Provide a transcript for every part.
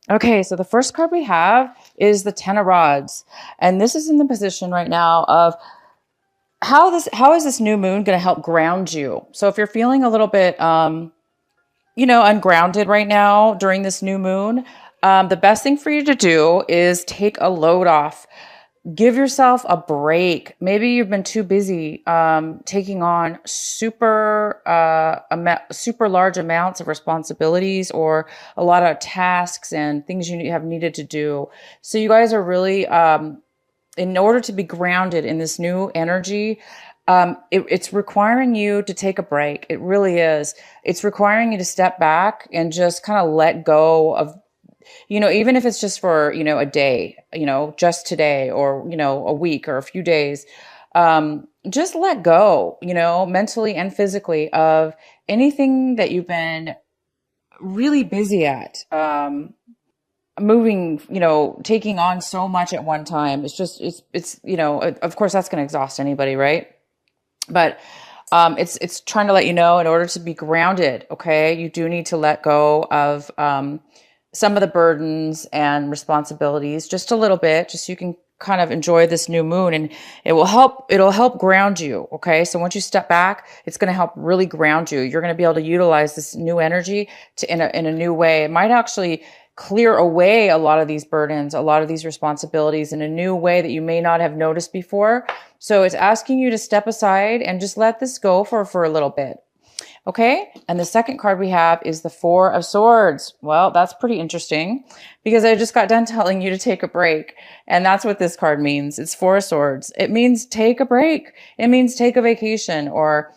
Okay, so the first card we have is the Ten of Rods. And this is in the position right now of how is this new moon going to help ground you? So if you're feeling a little bit ungrounded right now during this new moon, the best thing for you to do is take a load off. Give yourself a break. Maybe you've been too busy taking on super large amounts of responsibilities or a lot of tasks and things you have needed to do. So you guys are really, in order to be grounded in this new energy, it's requiring you to take a break. It really is. It's requiring you to step back and just kind of let go of, even if it's just for, a day, just today or, a week or a few days, just let go, mentally and physically of anything that you've been really busy at, moving, taking on so much at one time. Of course that's going to exhaust anybody, right? But it's trying to let you know in order to be grounded, okay, you do need to let go of some of the burdens and responsibilities just a little bit, just so you can kind of enjoy this new moon, and it'll help ground you. Okay. So once you step back, it's going to help really ground you. You're going to be able to utilize this new energy in a new way. It might actually clear away a lot of these burdens, a lot of these responsibilities in a new way that you may not have noticed before. So it's asking you to step aside and just let this go for a little bit. Okay. And the second card we have is the Four of Swords. Well, that's pretty interesting because I just got done telling you to take a break. And that's what this card means. It's Four of Swords. It means take a break. It means take a vacation or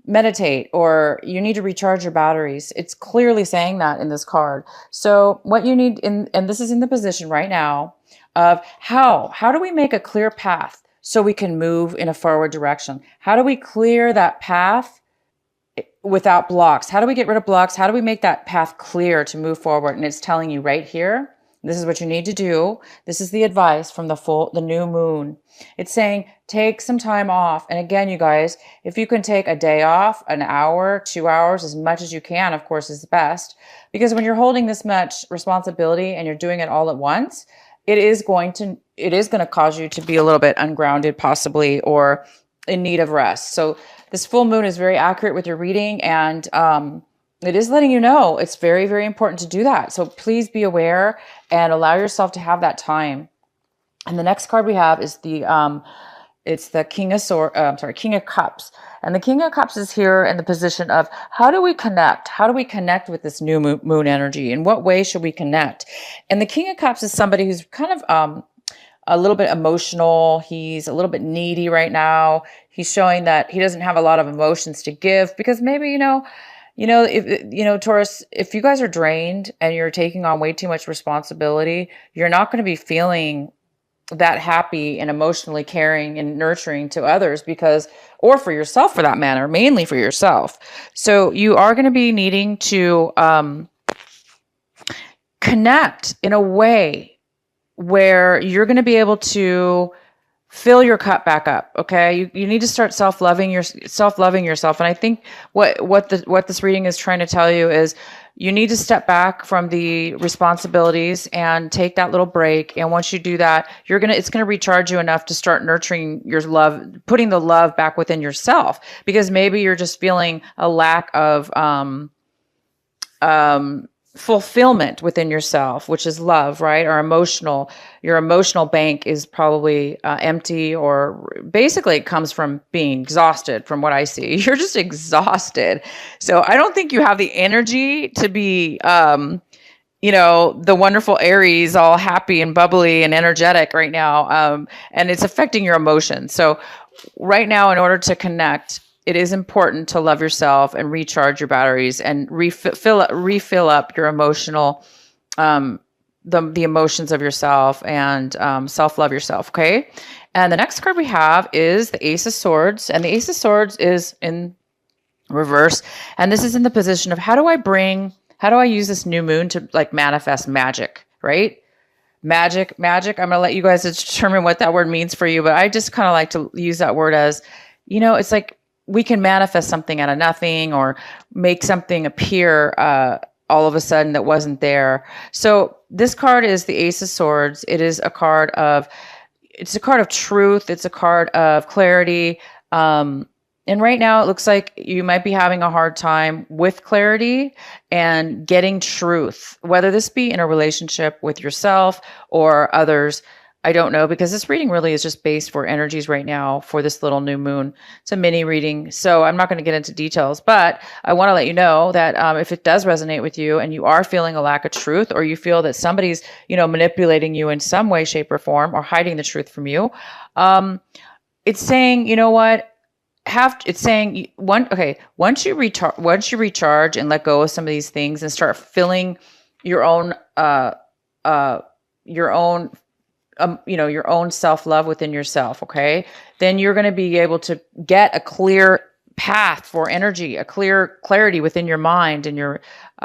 meditate, or you need to recharge your batteries. It's clearly saying that in this card. So what you need and this is in the position right now of how do we make a clear path so we can move in a forward direction? How do we clear that path without blocks? How do we get rid of blocks? How do we make that path clear to move forward? And it's telling you right here, this is what you need to do. This is the advice from the new moon. It's saying, take some time off. And again, you guys, if you can take a day off, an hour, 2 hours, as much as you can, of course, is the best. Because when you're holding this much responsibility and you're doing it all at once, it is going to cause you to be a little bit ungrounded, possibly, or in need of rest. So this full moon is very accurate with your reading, and it is letting you know it's very, very important to do that. So please be aware and allow yourself to have that time. And the next card we have is it's the King of Cups. And the King of Cups is here in the position of how do we connect? How do we connect with this new moon energy? In what way should we connect? And the King of Cups is somebody who's kind of a little bit emotional. He's a little bit needy right now. He's showing that he doesn't have a lot of emotions to give because maybe, Taurus, if you guys are drained and you're taking on way too much responsibility, you're not going to be feeling that happy and emotionally caring and nurturing to others or for yourself for that matter, mainly for yourself. So you are going to be needing to connect in a way where you're going to be able to fill your cup back up. Okay. You need to start self-loving yourself. And I think what this reading is trying to tell you is you need to step back from the responsibilities and take that little break. And once you do that, it's going to recharge you enough to start nurturing your love, putting the love back within yourself, because maybe you're just feeling a lack of, fulfillment within yourself, which is love, right? Or your emotional bank is probably empty, or basically it comes from being exhausted from what I see. You're just exhausted. So I don't think you have the energy to be, the wonderful Aries, all happy and bubbly and energetic right now. And it's affecting your emotions. So right now, in order to connect, it is important to love yourself and recharge your batteries and refill up your emotional, the emotions of yourself, and self-love yourself. Okay. And the next card we have is the Ace of Swords, and the Ace of Swords is in reverse. And this is in the position of how do I use this new moon to like manifest magic, right? Magic. I'm going to let you guys determine what that word means for you, but I just kind of like to use that word as, it's like, we can manifest something out of nothing or make something appear all of a sudden that wasn't there. So this card is the Ace of Swords. It's a card of truth. It's a card of clarity. And right now it looks like you might be having a hard time with clarity and getting truth, whether this be in a relationship with yourself or others. I don't know, because this reading really is just based for energies right now for this little new moon. It's a mini reading, so I'm not going to get into details, but I want to let you know that if it does resonate with you and you are feeling a lack of truth, or you feel that somebody's, manipulating you in some way, shape, or form, or hiding the truth from you, it's saying, you know what? Once you recharge and let go of some of these things and start filling your own your own self-love within yourself, okay? Then you're going to be able to get a clear path for energy, a clear clarity within your mind and your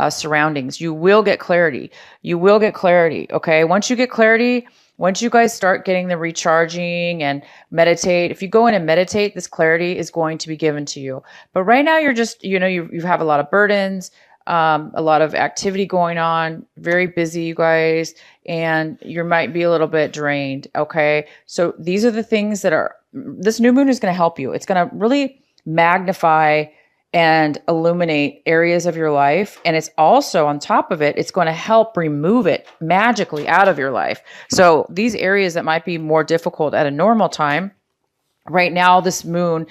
surroundings. You will get clarity. Okay? Once you get clarity, once you guys start getting the recharging and meditate, if you go in and meditate, this clarity is going to be given to you. But right now you're just, you have a lot of burdens, a lot of activity going on, very busy, you guys, and you might be a little bit drained. Okay. So these are the things this new moon is going to help you. It's going to really magnify and illuminate areas of your life. And it's also, on top of it, it's going to help remove it magically out of your life. So these areas that might be more difficult at a normal time, right now, this new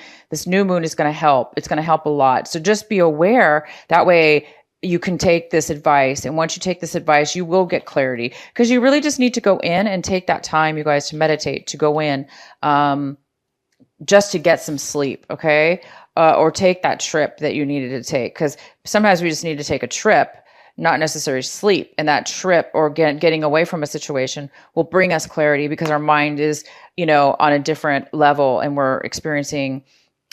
moon is going to help. It's going to help a lot. So just be aware. That way you can take this advice. And once you take this advice, you will get clarity, because you really just need to go in and take that time, you guys, to meditate, to go in, just to get some sleep. Okay. Or take that trip that you needed to take. Because sometimes we just need to take a trip, not necessarily sleep. And that trip, or getting away from a situation, will bring us clarity, because our mind is, on a different level, and we're experiencing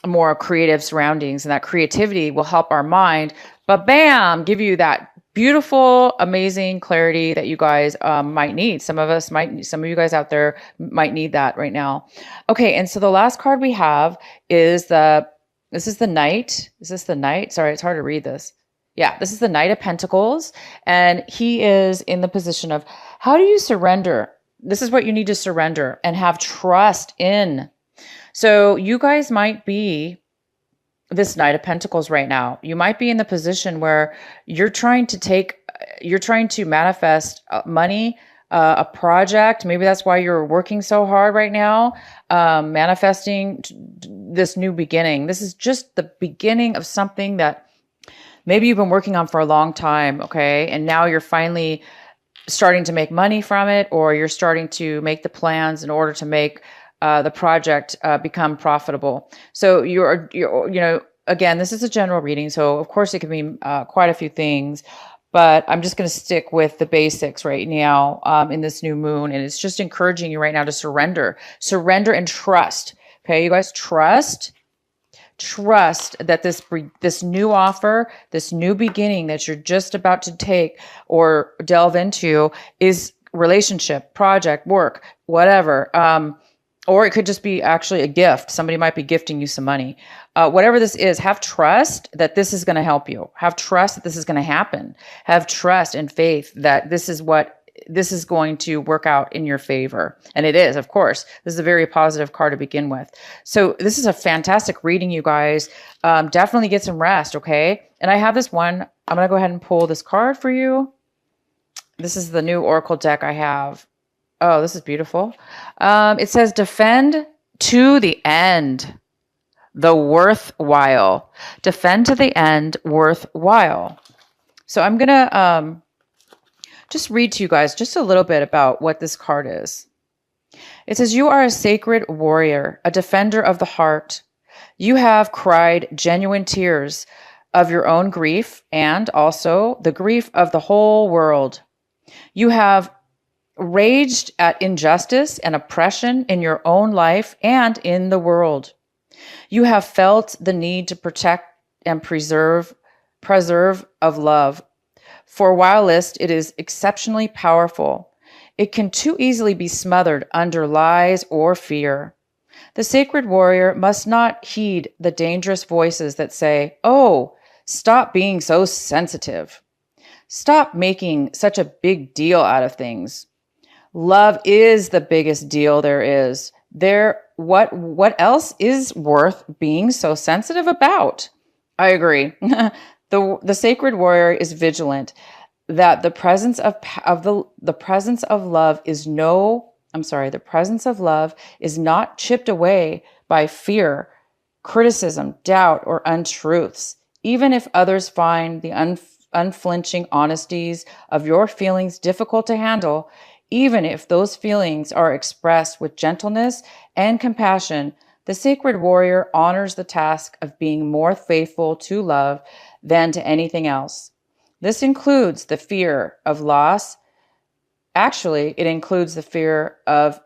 more creative surroundings, and that creativity will help our mind, but bam, give you that beautiful, amazing clarity that you guys might need. Some of you guys out there might need that right now. Okay. And so the last card we have is this is the Knight. Is this the Knight? Sorry, it's hard to read this. Yeah, this is the Knight of Pentacles. And he is in the position of, how do you surrender? This is what you need to surrender and have trust in. So you guys might be this Knight of Pentacles right now. You might be in the position where you're trying to manifest money, a project. Maybe that's why you're working so hard right now, manifesting this new beginning. This is just the beginning of something that maybe you've been working on for a long time, okay? And now you're finally starting to make money from it, or you're starting to make the plans in order to make the project become profitable. So you're again, this is a general reading, so of course it can mean quite a few things. But I'm just going to stick with the basics right now in this new moon. And it's just encouraging you right now to surrender and trust. Okay, you guys, trust that this new offer, this new beginning that you're just about to take or delve into is relationship, project, work, whatever. Or it could just be actually a gift. Somebody might be gifting you some money. Whatever this is, have trust that this is going to help you. Have trust that this is going to happen. Have trust and faith that this is going to work out in your favor. And it is, of course. This is a very positive card to begin with. So this is a fantastic reading, you guys. Definitely get some rest, okay? And I have this one. I'm going to go ahead and pull this card for you. This is the new Oracle deck I have. Oh, this is beautiful. It says, defend to the end, the worthwhile. Defend to the end, worthwhile. So I'm going to just read to you guys just a little bit about what this card is. It says, you are a sacred warrior, a defender of the heart. You have cried genuine tears of your own grief and also the grief of the whole world. You have raged at injustice and oppression in your own life and in the world. You have felt the need to protect and preserve of love. For whilst it is exceptionally powerful, it can too easily be smothered under lies or fear. The sacred warrior must not heed the dangerous voices that say, "Oh, stop being so sensitive." Stop making such a big deal out of things. Love is the biggest deal there is. What else is worth being so sensitive about? I agree. The sacred warrior is vigilant that the presence of love is the presence of love is not chipped away by fear, criticism, doubt, or untruths. Even if others find the unflinching honesties of your feelings difficult to handle, even if those feelings are expressed with gentleness and compassion, the sacred warrior honors the task of being more faithful to love than to anything else. This includes the fear of loss. Actually, it includes the fear of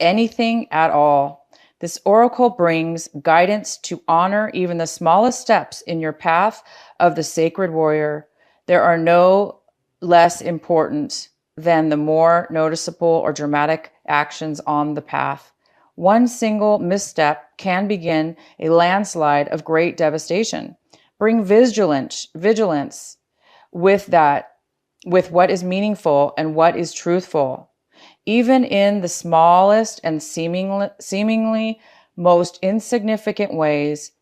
anything at all. This oracle brings guidance to honor even the smallest steps in your path of the sacred warrior. There are no less important than the more noticeable or dramatic actions on the path. One single misstep can begin a landslide of great devastation. Bring vigilance with what is meaningful and what is truthful. Even in the smallest and seemingly most insignificant ways,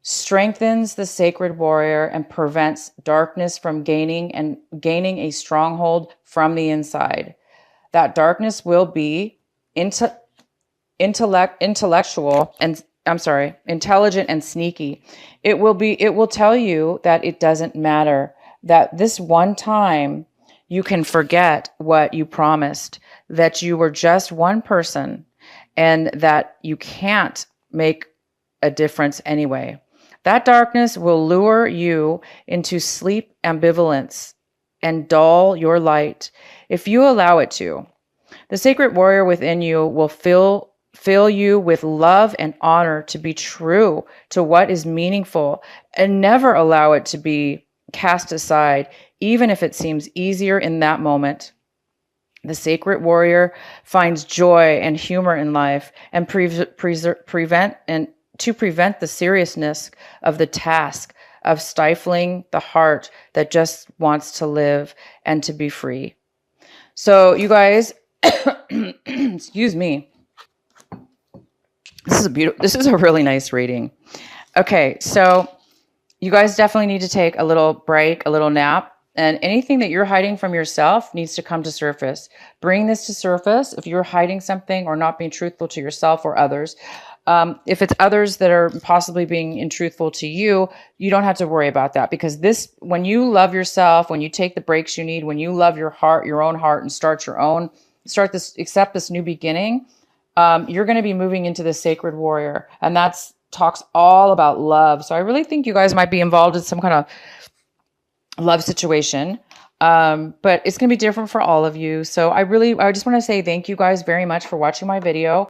strengthens the sacred warrior and prevents darkness from gaining a stronghold from the inside. That darkness will be intelligent and sneaky. It will tell you that it doesn't matter, that this one time you can forget what you promised, that you were just one person, and that you can't make a difference anyway. That darkness will lure you into sleep ambivalence and dull your light if you allow it to. The sacred warrior within you will fill you with love and honor to be true to what is meaningful and never allow it to be cast aside, even if it seems easier in that moment. The sacred warrior finds joy and humor in life and to prevent the seriousness of the task of stifling the heart that just wants to live and to be free. So you guys, excuse me. This is a really nice reading. Okay, so you guys definitely need to take a little break, a little nap, and anything that you're hiding from yourself needs to come to surface. Bring this to surface if you're hiding something or not being truthful to yourself or others. If it's others that are possibly being untruthful to you, you don't have to worry about that, because when you love yourself, when you take the breaks you need, when you love your own heart, and accept this new beginning, you're going to be moving into the sacred warrior, and talks all about love. So I really think you guys might be involved in some kind of love situation. But it's going to be different for all of you. So I just want to say thank you guys very much for watching my video.